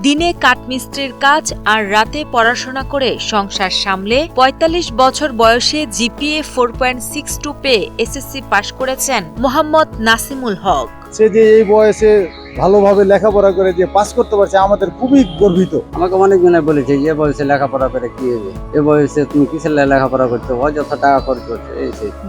দিনে কাঠমিস্ত্রির কাজ আর রাতে পড়াশোনা করে সংসার সামলে ৪৫ বছর বয়সে জিপিএ 4.62 পেয়ে এসএসসি পাশ করেছেন মোহাম্মদ নাসিমুল হক। সে যে এই বয়সে ভালোভাবে লেখাপড়া করে যে পাস করতে পারছে আমাদের খুবই গর্বিত। আমাকে অনেকজনে বলেছে যে এ বয়সে লেখাপড়া করে কি হবে, এ বয়সে তুমি কিসের লেখাপড়া করতে অযথা টাকা খরচ করছো।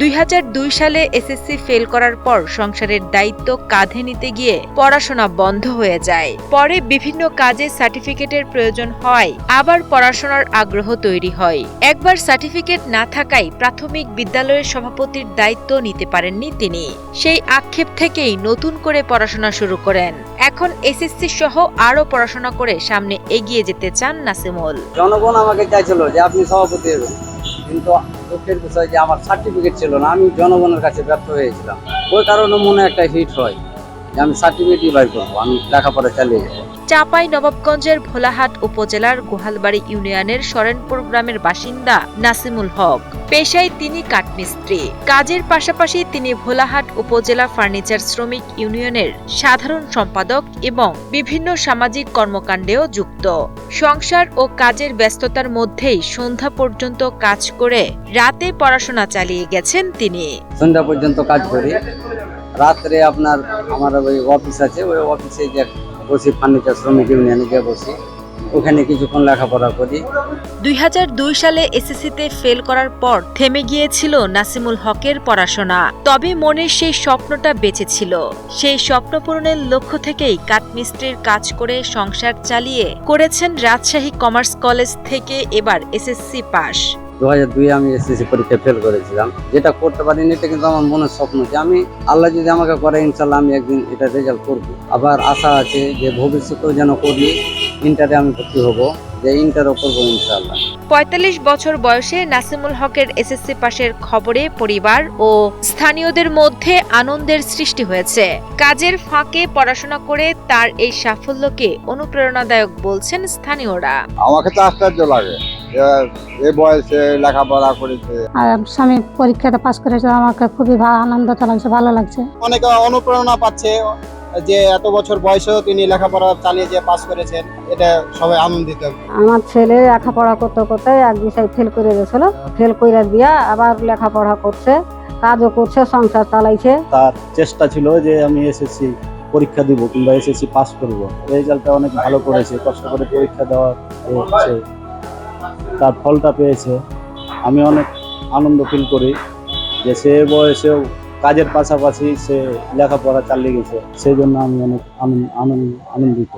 ২০০২ সালে এসএসসি ফেল করার পর সংসারের দায়িত্ব কাঁধে নিতে গিয়ে পড়াশোনা বন্ধ হয়ে যায়। পরে বিভিন্ন কাজে সার্টিফিকেটের প্রয়োজন হয়, আবার পড়াশোনার আগ্রহ তৈরি হয়। একবার সার্টিফিকেট না থাকায় প্রাথমিক বিদ্যালয়ের সভাপতির দায়িত্ব নিতে পারেননি তিনি। সেই আক্ষেপ থেকেই নতুন করে পড়াশোনা শুরু করেন। এখন এসএসসি সহ আরো পড়াশোনা করে সামনে এগিয়ে যেতে চান নাসিমুল। জনগণ আমাকে চাইছিল যে আপনি সভাপতি হবেন, কিন্তু দুঃখের বিষয় যে আমার সার্টিফিকেট ছিল না, আমি জনগণের কাছে ব্যর্থ হয়েছিলাম। ওই কারণে মনে একটা হিট হয় যে আমি সার্টিফিকেটই বাই করবো, আমি লেখাপড়া চালিয়ে যাবো। চাঁপাইনবাবগঞ্জের ভোলাহাট উপজেলার গোহালবাড়ি ইউনিয়নের শরণপুর গ্রামের বাসিন্দা নাসিমুল হক। পেশায় তিনি কাঠমিস্ত্রি। কাজের পাশাপাশি তিনি ভোলাহাট উপজেলা ফার্নিচার শ্রমিক ইউনিয়নের সাধারণ সম্পাদক এবং বিভিন্ন সামাজিক কর্মকাণ্ডেও যুক্ত। সংসার ও কাজের ব্যস্ততার মধ্যেই সন্ধ্যা পর্যন্ত কাজ করে রাতে পড়াশোনা চালিয়ে গেছেন তিনি। সন্ধ্যা পর্যন্ত কাজ করি, রাত্রে আমার ওই অফিস আছে, ওই অফিসে যে বসি, ফার্নিচার শ্রমিক ইউনিয়নে গিয়ে বসি, ওখানে কিছুক্ষণ লেখাপড়া করি। ২০০২ সালে এসএসসিতে ফেল করার পর থেমে গিয়েছিল নাসিমুল হকের পড়াশোনা। তবে মনের সেই স্বপ্নটা বেঁচে ছিল। সেই স্বপ্ন পূরণের লক্ষ্য থেকেই কাঠমিস্ত্রির কাজ করে সংসার চালিয়ে করেছেন রাজশাহী কমার্স কলেজ থেকে এবার এসএসসি পাস। ২০০২ আমি এসএসসি পরীক্ষা ফেল করেছিলাম, যেটা করতে পারিনি। এটা কিন্তু আমার মনের স্বপ্ন যে আমি, আল্লাহ যদি আমাকে করে, ইনশাল্লাহ আমি একদিন এটা রেজাল্ট করবো। আবার আশা আছে যে ভবিষ্যতেও যেন করি, ইন্টারে আমি ভর্তি হবো, যে ইন্টারও করবো ইনশাল্লাহ। ৪৫ বছর বয়সে নাসিমুল হকের এসএসসি পাশের খবরে পরিবার ও স্থানীয়দের মধ্যে আনন্দের সৃষ্টি হয়েছে। কাজের ফাঁকে পড়াশোনা করে তার এই সাফল্যকে অনুপ্রেরণাদায়ক বলছেন স্থানীয়রা। আমাকে তো আশ্চর্য লাগে এই বয়সে লেখাপড়া করেছে। আর স্বামী পরীক্ষাটা পাস করেছে, আমাকে খুবই আনন্দ লাগছে, ভালো লাগছে। অনেকে অনুপ্রেরণা পাচ্ছে যে এত বছর বয়সেও তিনি লেখাপড়া চালিয়ে যে পাস করেছেন, এটা সবাই আনন্দিত। আমার ছেলে লেখাপড়া করতে করতে এক বিষয় ফেল করে গেছিল, ফেল করে দিয়া আবার লেখাপড়া করছে, কাজও করছে, সংসার চালাইছে। তার চেষ্টা ছিল যে আমি এসএসসি পরীক্ষা দিব কিংবা এসএসসি পাস করব। রেজাল্টটা অনেক ভালো করেছে, কষ্ট করে পরীক্ষা দেওয়া হচ্ছে, তার ফলটা পেয়েছে। আমি অনেক আনন্দ ফিল করি যে সে বয়সেও কাজের পাশাপাশি সে লেখাপড়া চালিয়ে গেছে, সেই জন্য আমি অনেক আনন্দিত।